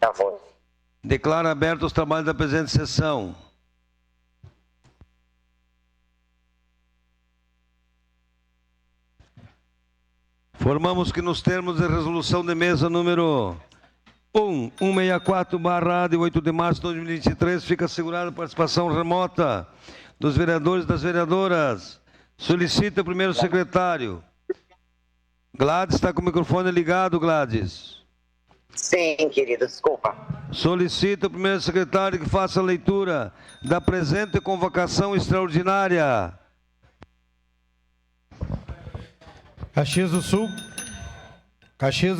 Já foi. Declaro abertos os trabalhos da presente sessão. Formamos que nos termos de resolução de mesa número 164/A de 8 de março de 2023, fica assegurada a participação remota dos vereadores e das vereadoras. Solicita o primeiro secretário. Gladys, está com o microfone ligado, Gladys? Sim, querido, desculpa. Solicita o primeiro secretário que faça a leitura da presente convocação extraordinária. Caxias do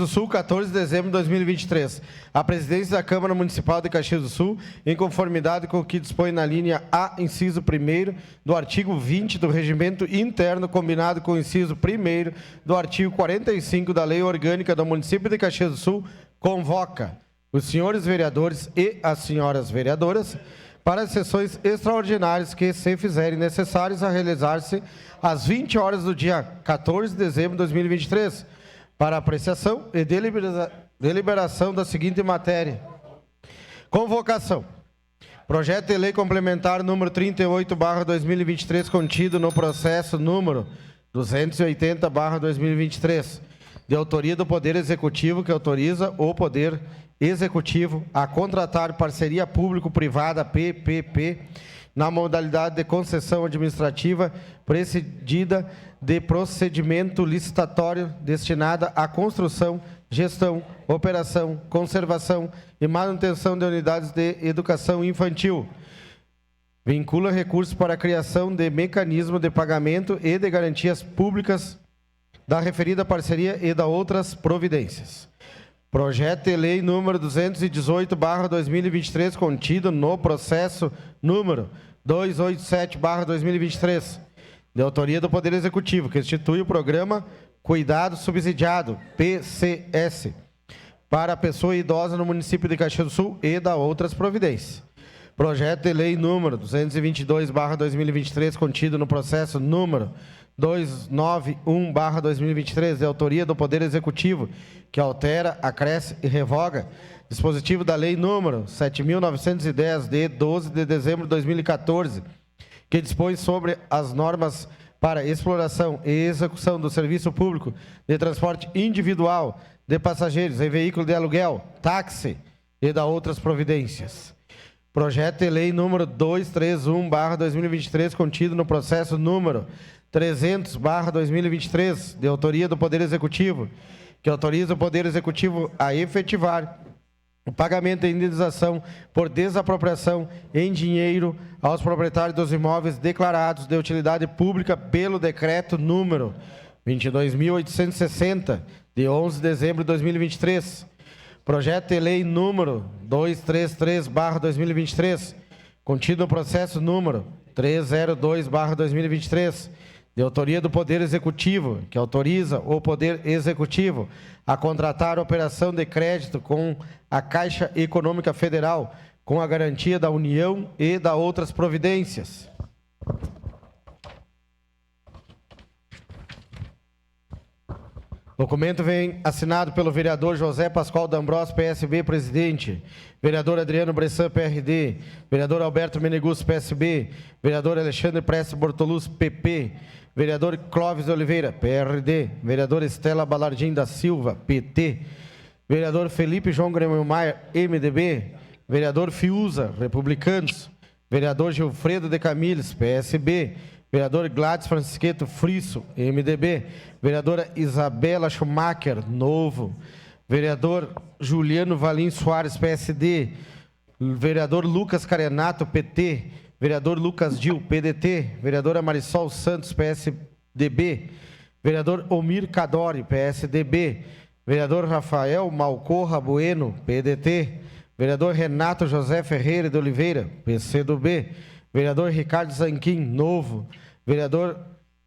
Sul, 14 de dezembro de 2023. A presidência da Câmara Municipal de Caxias do Sul, em conformidade com o que dispõe na linha A, inciso 1º, do artigo 20 do Regimento Interno, combinado com o inciso 1º do artigo 45 da Lei Orgânica do Município de Caxias do Sul, convoca os senhores vereadores e as senhoras vereadoras para as sessões extraordinárias que se fizerem necessárias a realizar-se às 20 horas do dia 14 de dezembro de 2023, para apreciação e deliberação da seguinte matéria. Convocação. Projeto de lei complementar número 38/2023, contido no processo número 280/2023, de autoria do Poder Executivo, que autoriza o Poder Executivo a contratar parceria público-privada PPP na modalidade de concessão administrativa precedida de procedimento licitatório destinada à construção, gestão, operação, conservação e manutenção de unidades de educação infantil. Vincula recursos para a criação de mecanismo de pagamento e de garantias públicas da referida parceria e da outras providências. Projeto de lei número 218/2023, contido no processo número 287/2023, de autoria do Poder Executivo, que institui o programa Cuidado Subsidiado, PCS, para a pessoa idosa no município de Caxias do Sul e da outras providências. Projeto de lei número 222/2023, contido no processo número 291/2023, de autoria do Poder Executivo, que altera, acresce e revoga dispositivo da lei número 7.910, de 12 de dezembro de 2014, que dispõe sobre as normas para exploração e execução do serviço público de transporte individual de passageiros em veículo de aluguel, táxi e da outras providências. Projeto de lei número 231/2023, contido no processo número 300/2023, de autoria do Poder Executivo, que autoriza o Poder Executivo a efetivar o pagamento de indenização por desapropriação em dinheiro aos proprietários dos imóveis declarados de utilidade pública pelo decreto número 22.860, de 11 de dezembro de 2023. Projeto de lei número 233/2023, contido no processo número 302/2023, de autoria do Poder Executivo, que autoriza o Poder Executivo a contratar operação de crédito com a Caixa Econômica Federal, com a garantia da União e da outras providências. Documento vem assinado pelo vereador José Pascoal D'Ambrosio, PSB, presidente, vereador Adriano Bressan, PRD, vereador Alberto Menegus, PSB, vereador Alexandre Prestes Bortoluz, PP, vereador Clóvis de Oliveira, PRD, vereador Estela Balardim da Silva, PT, vereador Felipe João Grêmio Maia, MDB, vereador Fiuza, Republicanos, vereador Gilfredo de Camilles, PSB, vereador Gladys Francisqueto Frisso, MDB, vereadora Isabela Schumacher, Novo, vereador Juliano Valim Soares, PSD, vereador Lucas Carenato, PT, vereador Lucas Dil, PDT, vereadora Marisol Santos, PSDB, vereador Omir Cadori, PSDB, vereador Rafael Malcorra Bueno, PDT, vereador Renato José Ferreira de Oliveira, PCdoB, vereador Ricardo Zanquim, Novo,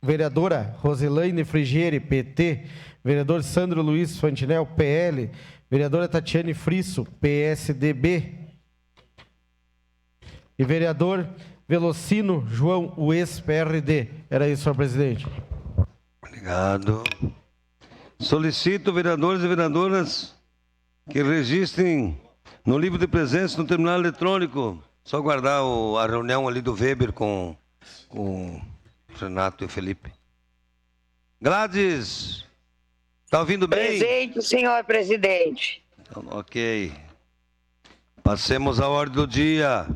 vereadora Rosilaine Frigieri, PT, vereador Sandro Luiz Fantinel, PL, vereadora Tatiane Frisso, PSDB, e vereador Velocino João, o ex-PRD. Era isso, senhor presidente. Obrigado. Solicito vereadores e vereadoras que registrem No livro de presença, no terminal eletrônico. Só guardar a reunião ali do Weber com o Renato e o Felipe. Gladys, tá ouvindo bem? Presente, senhor presidente. Então, ok. Passemos à ordem do dia.